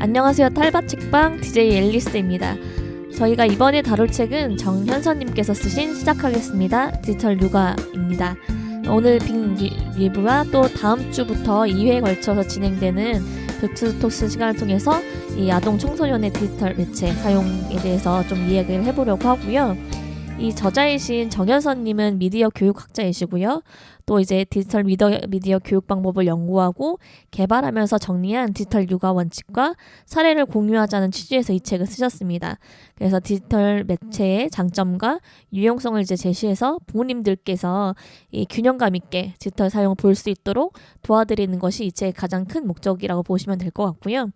안녕하세요. 탈바책방 DJ 앨리스입니다. 저희가 이번에 다룰 책은 정현선님께서 쓰신 시작하겠습니다. 디지털 육아입니다. 오늘 빅리뷰와 또 다음 주부터 2회에 걸쳐서 진행되는 빅스토스 시간을 통해서 이 아동 청소년의 디지털 매체 사용에 대해서 좀 이야기를 해보려고 하고요. 이 저자이신 정현선님은 미디어 교육학자이시고요. 또 이제 디지털 미디어 교육 방법을 연구하고 개발하면서 정리한 디지털 육아 원칙과 사례를 공유하자는 취지에서 이 책을 쓰셨습니다. 그래서 디지털 매체의 장점과 유용성을 이제 제시해서 부모님들께서 이 균형감 있게 디지털 사용을 볼 수 있도록 도와드리는 것이 이 책의 가장 큰 목적이라고 보시면 될 것 같고요.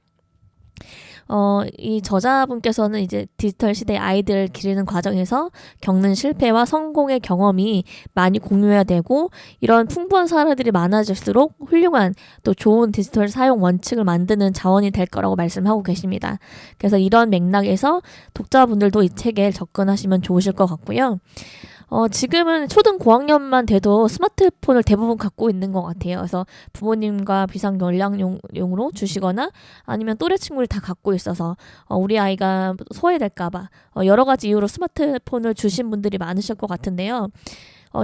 이 저자분께서는 이제 디지털 시대 아이들을 기르는 과정에서 겪는 실패와 성공의 경험이 많이 공유해야 되고, 이런 풍부한 사례들이 많아질수록 훌륭한 또 좋은 디지털 사용 원칙을 만드는 자원이 될 거라고 말씀하고 계십니다. 그래서 이런 맥락에서 독자분들도 이 책에 접근하시면 좋으실 것 같고요. 지금은 초등 고학년만 돼도 스마트폰을 대부분 갖고 있는 것 같아요. 그래서 부모님과 비상연락용으로 주시거나 아니면 또래 친구를 다 갖고 있어서 우리 아이가 소외될까봐 여러 가지 이유로 스마트폰을 주신 분들이 많으실 것 같은데요.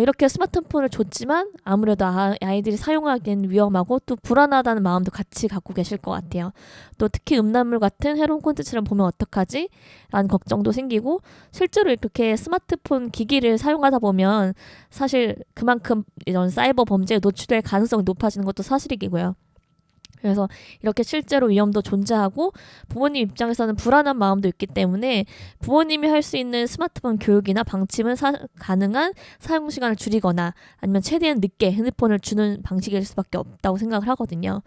이렇게 스마트폰을 줬지만 아무래도 아이들이 사용하기엔 위험하고 또 불안하다는 마음도 같이 갖고 계실 것 같아요. 또 특히 음란물 같은 해로운 콘텐츠를 보면 어떡하지? 라는 걱정도 생기고, 실제로 이렇게 스마트폰 기기를 사용하다 보면 사실 그만큼 이런 사이버 범죄에 노출될 가능성이 높아지는 것도 사실이고요. 그래서 이렇게 실제로 위험도 존재하고 부모님 입장에서는 불안한 마음도 있기 때문에 부모님이 할 수 있는 스마트폰 교육이나 방침은 가능한 사용 시간을 줄이거나 아니면 최대한 늦게 핸드폰을 주는 방식일 수밖에 없다고 생각을 하거든요.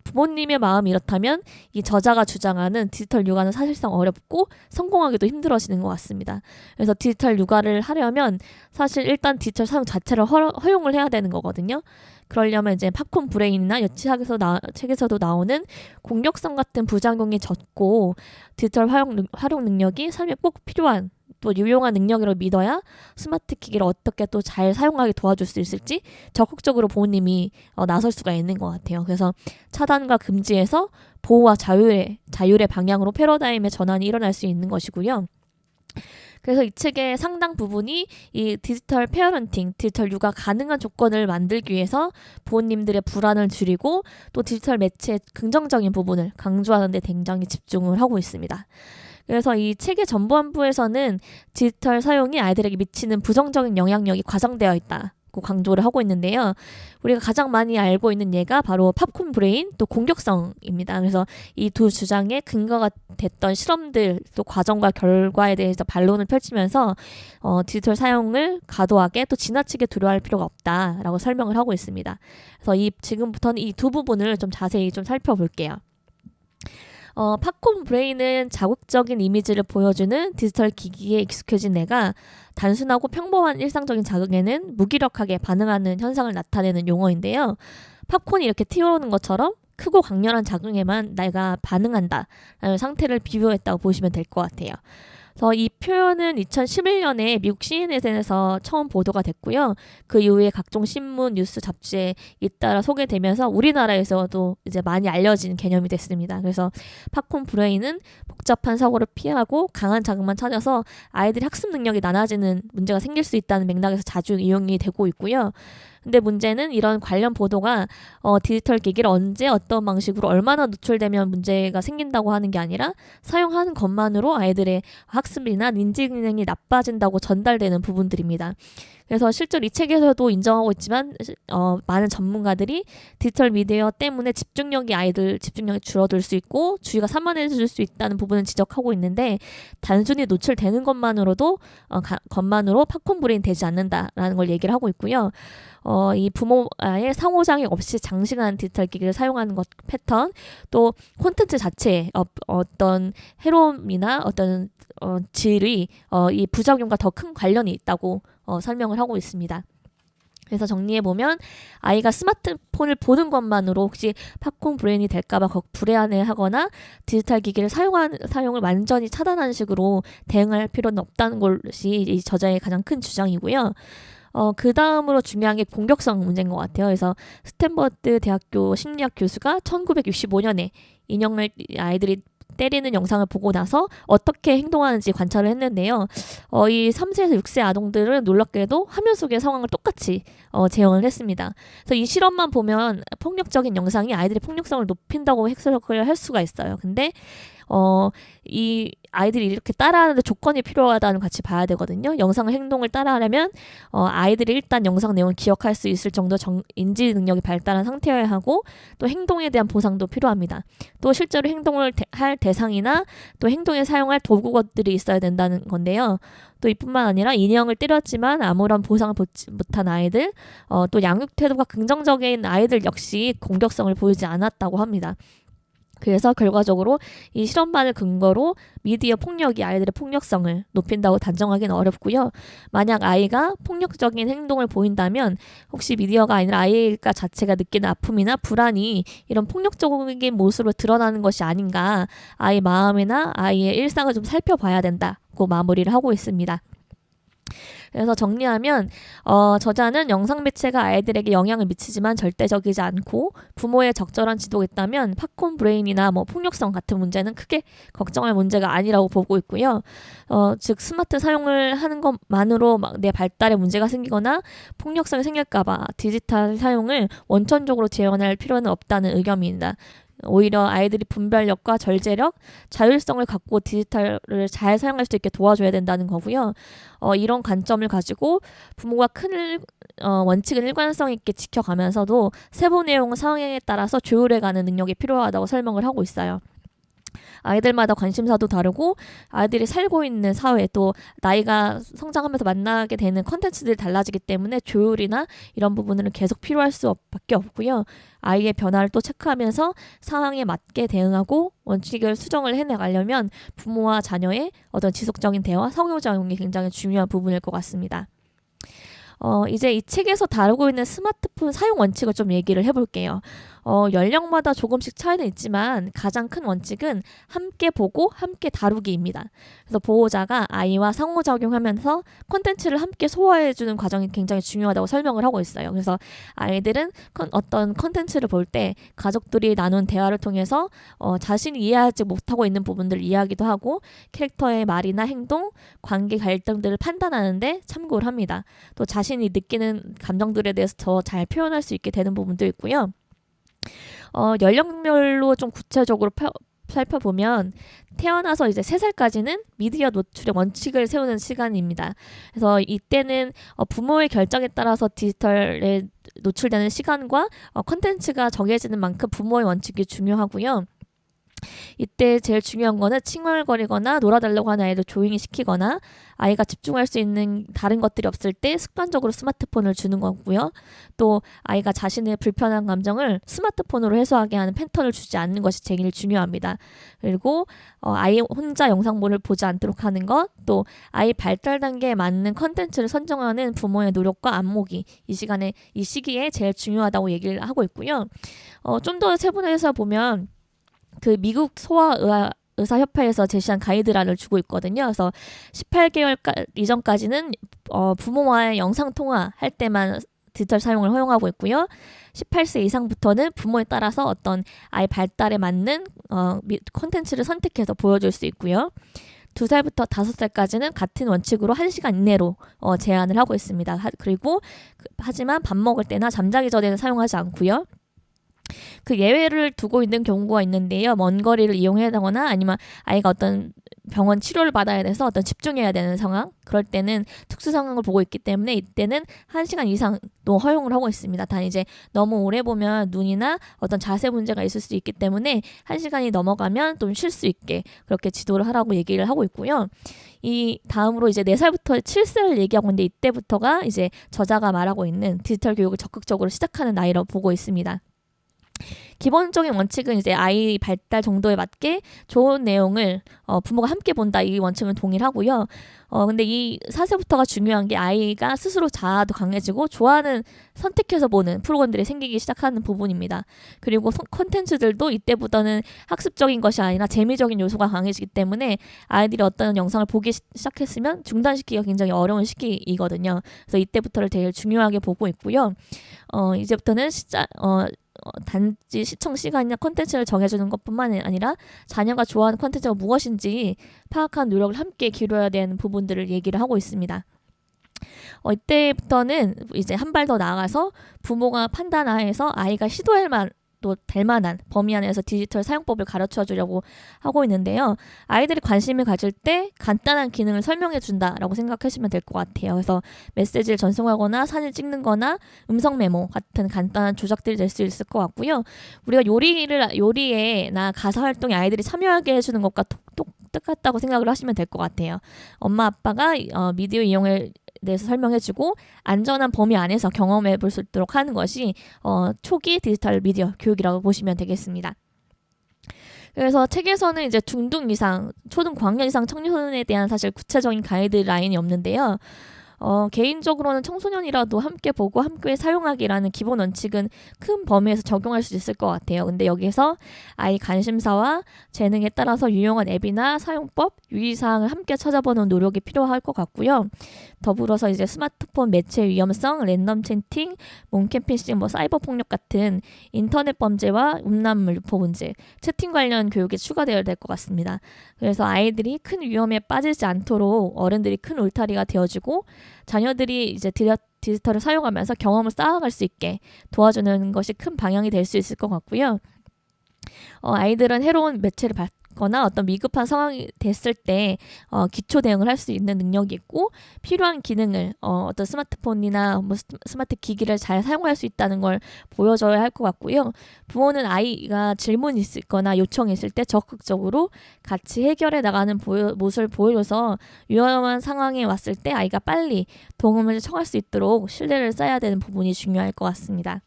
부모님의 마음이 이렇다면 이 저자가 주장하는 디지털 육아는 사실상 어렵고 성공하기도 힘들어지는 것 같습니다. 그래서 디지털 육아를 하려면 사실 일단 디지털 사용 자체를 허용을 해야 되는 거거든요. 그러려면 이제 팝콘 브레인이나 책에서도 나오는 공격성 같은 부작용이 적고 디지털 활용 능력이 삶에 꼭 필요한 또 유용한 능력으로 믿어야 스마트 기기를 어떻게 또 잘 사용하게 도와줄 수 있을지 적극적으로 부모님이 나설 수가 있는 것 같아요. 그래서 차단과 금지에서 보호와 자율의 방향으로 패러다임의 전환이 일어날 수 있는 것이고요. 그래서 이 책의 상당 부분이 이 디지털 페어런팅, 디지털 육아 가능한 조건을 만들기 위해서 부모님들의 불안을 줄이고 또 디지털 매체의 긍정적인 부분을 강조하는 데 굉장히 집중을 하고 있습니다. 그래서 이 책의 전반부에서는 디지털 사용이 아이들에게 미치는 부정적인 영향력이 과장되어 있다고 강조를 하고 있는데요. 우리가 가장 많이 알고 있는 예가 바로 팝콘 브레인 또 공격성입니다. 그래서 이 두 주장의 근거가 됐던 실험들 또 과정과 결과에 대해서 반론을 펼치면서 디지털 사용을 과도하게 또 지나치게 두려워할 필요가 없다라고 설명을 하고 있습니다. 그래서 지금부터는 이 두 부분을 좀 자세히 좀 살펴볼게요. 팝콘 브레인은 자극적인 이미지를 보여주는 디지털 기기에 익숙해진 애가 단순하고 평범한 일상적인 자극에는 무기력하게 반응하는 현상을 나타내는 용어인데요. 팝콘이 이렇게 튀어오르는 것처럼 크고 강렬한 자극에만 내가 반응한다라는 상태를 비유했다고 보시면 될 것 같아요. 그래서 이 표현은 2011년에 미국 CNN에서 처음 보도가 됐고요. 그 이후에 각종 신문, 뉴스, 잡지에 잇따라 소개되면서 우리나라에서도 이제 많이 알려진 개념이 됐습니다. 그래서 팝콘 브레인은 복잡한 사고를 피하고 강한 자극만 찾아서 아이들의 학습 능력이 낮아지는 문제가 생길 수 있다는 맥락에서 자주 이용이 되고 있고요. 근데 문제는 이런 관련 보도가 디지털 기기를 언제 어떤 방식으로 얼마나 노출되면 문제가 생긴다고 하는 게 아니라 사용하는 것만으로 아이들의 학습이나 인지 기능이 나빠진다고 전달되는 부분들입니다. 그래서 실제로 이 책에서도 인정하고 있지만 많은 전문가들이 디지털 미디어 때문에 아이들 집중력이 줄어들 수 있고 주의가 산만해질 수 있다는 부분을 지적하고 있는데, 단순히 노출되는 것만으로 팝콘 브레인 되지 않는다라는 걸 얘기를 하고 있고요. 이 부모와의 상호작용 없이 장시간 디지털 기기를 사용하는 것 패턴, 또 콘텐츠 자체에 어떤 해로움이나 어떤 질이 이 부작용과 더 큰 관련이 있다고 설명을 하고 있습니다. 그래서 정리해보면 아이가 스마트폰을 보는 것만으로 혹시 팝콘 브레인이 될까봐 불안해하거나 디지털 기기를 사용을 완전히 차단하는 식으로 대응할 필요는 없다는 것이 이 저자의 가장 큰 주장이고요. 그 다음으로 중요한 게 공격성 문제인 것 같아요. 그래서 스탠퍼드 대학교 심리학 교수가 1965년에 인형을 아이들이 때리는 영상을 보고 나서 어떻게 행동하는지 관찰을 했는데요. 이 3세에서 6세 아동들은 놀랍게도 화면 속의 상황을 똑같이 재현을 했습니다. 그래서 이 실험만 보면 폭력적인 영상이 아이들의 폭력성을 높인다고 해석을 할 수가 있어요. 근데 이 아이들이 이렇게 따라하는데 조건이 필요하다는 같이 봐야 되거든요. 영상 행동을 따라하려면 아이들이 일단 영상 내용을 기억할 수 있을 정도 인지 능력이 발달한 상태여야 하고 또 행동에 대한 보상도 필요합니다. 또 실제로 행동을 할 대상이나 또 행동에 사용할 도구들이 있어야 된다는 건데요. 또 이뿐만 아니라 인형을 때렸지만 아무런 보상을 받지 못한 아이들, 또 양육 태도가 긍정적인 아이들 역시 공격성을 보이지 않았다고 합니다. 그래서 결과적으로 이 실험만을 근거로 미디어 폭력이 아이들의 폭력성을 높인다고 단정하기는 어렵고요. 만약 아이가 폭력적인 행동을 보인다면 혹시 미디어가 아니라 아이가 자체가 느끼는 아픔이나 불안이 이런 폭력적인 모습으로 드러나는 것이 아닌가, 아이 마음이나 아이의 일상을 좀 살펴봐야 된다고 마무리를 하고 있습니다. 그래서 정리하면 저자는 영상 매체가 아이들에게 영향을 미치지만 절대적이지 않고 부모의 적절한 지도가 있다면 팝콘 브레인이나 폭력성 같은 문제는 크게 걱정할 문제가 아니라고 보고 있고요. 즉 스마트 사용을 하는 것만으로 내 발달에 문제가 생기거나 폭력성이 생길까봐 디지털 사용을 원천적으로 제한할 필요는 없다는 의견입니다. 오히려 아이들이 분별력과 절제력, 자율성을 갖고 디지털을 잘 사용할 수 있게 도와줘야 된다는 거고요. 이런 관점을 가지고 부모가 큰 원칙을 일관성 있게 지켜가면서도 세부 내용 상황에 따라서 조율해가는 능력이 필요하다고 설명을 하고 있어요. 아이들마다 관심사도 다르고 아이들이 살고 있는 사회 또 나이가 성장하면서 만나게 되는 컨텐츠들이 달라지기 때문에 조율이나 이런 부분은 계속 필요할 수밖에 없고요. 아이의 변화를 또 체크하면서 상황에 맞게 대응하고 원칙을 수정을 해나가려면 부모와 자녀의 어떤 지속적인 대화, 상호작용이 굉장히 중요한 부분일 것 같습니다. 이제 이 책에서 다루고 있는 스마트폰 사용 원칙을 좀 얘기를 해볼게요. 연령마다 조금씩 차이는 있지만 가장 큰 원칙은 함께 보고 함께 다루기입니다. 그래서 보호자가 아이와 상호작용하면서 콘텐츠를 함께 소화해주는 과정이 굉장히 중요하다고 설명을 하고 있어요. 그래서 아이들은 어떤 콘텐츠를 볼 때 가족들이 나눈 대화를 통해서 자신이 이해하지 못하고 있는 부분들을 이해하기도 하고 캐릭터의 말이나 행동, 관계 갈등들을 판단하는데 참고를 합니다. 또 자신이 느끼는 감정들에 대해서 더 잘 표현할 수 있게 되는 부분도 있고요. 연령별로 좀 구체적으로 살펴보면 태어나서 이제 3살까지는 미디어 노출의 원칙을 세우는 시간입니다. 그래서 이때는 부모의 결정에 따라서 디지털에 노출되는 시간과 콘텐츠가 정해지는 만큼 부모의 원칙이 중요하고요. 이때 제일 중요한 거는 칭얼거리거나 놀아달라고 하는 아이를 조용히 시키거나 아이가 집중할 수 있는 다른 것들이 없을 때 습관적으로 스마트폰을 주는 거고요. 또 아이가 자신의 불편한 감정을 스마트폰으로 해소하게 하는 패턴을 주지 않는 것이 제일 중요합니다. 그리고 아이 혼자 영상물을 보지 않도록 하는 것, 또 아이 발달 단계에 맞는 컨텐츠를 선정하는 부모의 노력과 안목이 이 시기에 제일 중요하다고 얘기를 하고 있고요. 좀 더 세분화해서 보면 그 미국 소아의사협회에서 제시한 가이드라인을 주고 있거든요. 그래서 18개월 이전까지는 부모와의 영상통화 할 때만 디지털 사용을 허용하고 있고요. 18세 이상부터는 부모에 따라서 어떤 아이 발달에 맞는 콘텐츠를 선택해서 보여줄 수 있고요. 2살부터 5살까지는 같은 원칙으로 1시간 이내로 제한을 하고 있습니다. 그리고 하지만 밥 먹을 때나 잠자기 전에는 사용하지 않고요. 그 예외를 두고 있는 경우가 있는데요. 먼 거리를 이용하거나 아니면 아이가 어떤 병원 치료를 받아야 돼서 어떤 집중해야 되는 상황, 그럴 때는 특수 상황을 보고 있기 때문에 이때는 1시간 이상도 허용을 하고 있습니다. 단 이제 너무 오래 보면 눈이나 어떤 자세 문제가 있을 수 있기 때문에 1시간이 넘어가면 좀 쉴 수 있게 그렇게 지도를 하라고 얘기를 하고 있고요. 이 다음으로 이제 4살부터 7살을 얘기하고 있는데 이때부터가 이제 저자가 말하고 있는 디지털 교육을 적극적으로 시작하는 나이라고 보고 있습니다. 기본적인 원칙은 이제 아이 발달 정도에 맞게 좋은 내용을 부모가 함께 본다, 이 원칙은 동일하고요. 근데 이 4세부터가 중요한 게 아이가 스스로 자아도 강해지고 좋아하는 선택해서 보는 프로그램들이 생기기 시작하는 부분입니다. 그리고 콘텐츠들도 이때부터는 학습적인 것이 아니라 재미적인 요소가 강해지기 때문에 아이들이 어떤 영상을 보기 시작했으면 중단시키기가 굉장히 어려운 시기이거든요. 그래서 이때부터를 제일 중요하게 보고 있고요. 이제부터는 단지 시청 시간이나 콘텐츠를 정해주는 것뿐만 아니라 자녀가 좋아하는 콘텐츠가 무엇인지 파악한 노력을 함께 기울여야 되는 부분들을 얘기를 하고 있습니다. 이때부터는 이제 한 발 더 나아가서 부모가 판단하에서 아이가 시도할 또 될 만한 범위 안에서 디지털 사용법을 가르쳐 주려고 하고 있는데요. 아이들이 관심을 가질 때 간단한 기능을 설명해 준다라고 생각하시면 될 것 같아요. 그래서 메시지를 전송하거나 사진 찍는 거나 음성 메모 같은 간단한 조작들이 될 수 있을 것 같고요. 우리가 요리에나 가사 활동에 아이들이 참여하게 해주는 것과 똑같다고 생각을 하시면 될 것 같아요. 엄마 아빠가 미디어 이용을 대해서 설명해주고 안전한 범위 안에서 경험해 볼 수 있도록 하는 것이 초기 디지털 미디어 교육이라고 보시면 되겠습니다. 그래서 책에서는 이제 중등 이상, 초등 고학년 이상 청소년에 대한 사실 구체적인 가이드라인이 없는데요. 개인적으로는 청소년이라도 함께 보고 함께 사용하기라는 기본 원칙은 큰 범위에서 적용할 수 있을 것 같아요. 근데 여기서 아이 관심사와 재능에 따라서 유용한 앱이나 사용법, 유의사항을 함께 찾아보는 노력이 필요할 것 같고요. 더불어서 이제 스마트폰 매체 위험성, 랜덤 채팅, 몽캠피싱, 사이버 폭력 같은 인터넷 범죄와 음란물 유포 문제, 채팅 관련 교육이 추가되어야 될 것 같습니다. 그래서 아이들이 큰 위험에 빠지지 않도록 어른들이 큰 울타리가 되어주고 자녀들이 이제 디지털을 사용하면서 경험을 쌓아갈 수 있게 도와주는 것이 큰 방향이 될 수 있을 것 같고요. 아이들은 해로운 매체를 받거나 어떤 미급한 상황이 됐을 때 기초 대응을 할 수 있는 능력이 있고 필요한 기능을 어떤 스마트폰이나 스마트 기기를 잘 사용할 수 있다는 걸 보여줘야 할 것 같고요. 부모는 아이가 질문이 있거나 요청이 있을 때 적극적으로 같이 해결해 나가는 모습을 보여줘서 위험한 상황에 왔을 때 아이가 빨리 도움을 청할 수 있도록 신뢰를 쌓아야 되는 부분이 중요할 것 같습니다.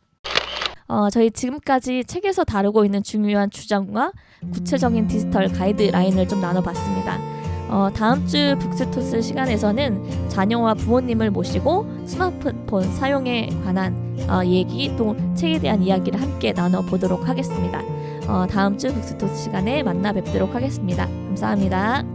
저희 지금까지 책에서 다루고 있는 중요한 주장과 구체적인 디지털 가이드라인을 좀 나눠봤습니다. 다음 주 북스토스 시간에서는 자녀와 부모님을 모시고 스마트폰 사용에 관한 얘기 또 책에 대한 이야기를 함께 나눠보도록 하겠습니다. 다음 주 북스토스 시간에 만나 뵙도록 하겠습니다. 감사합니다.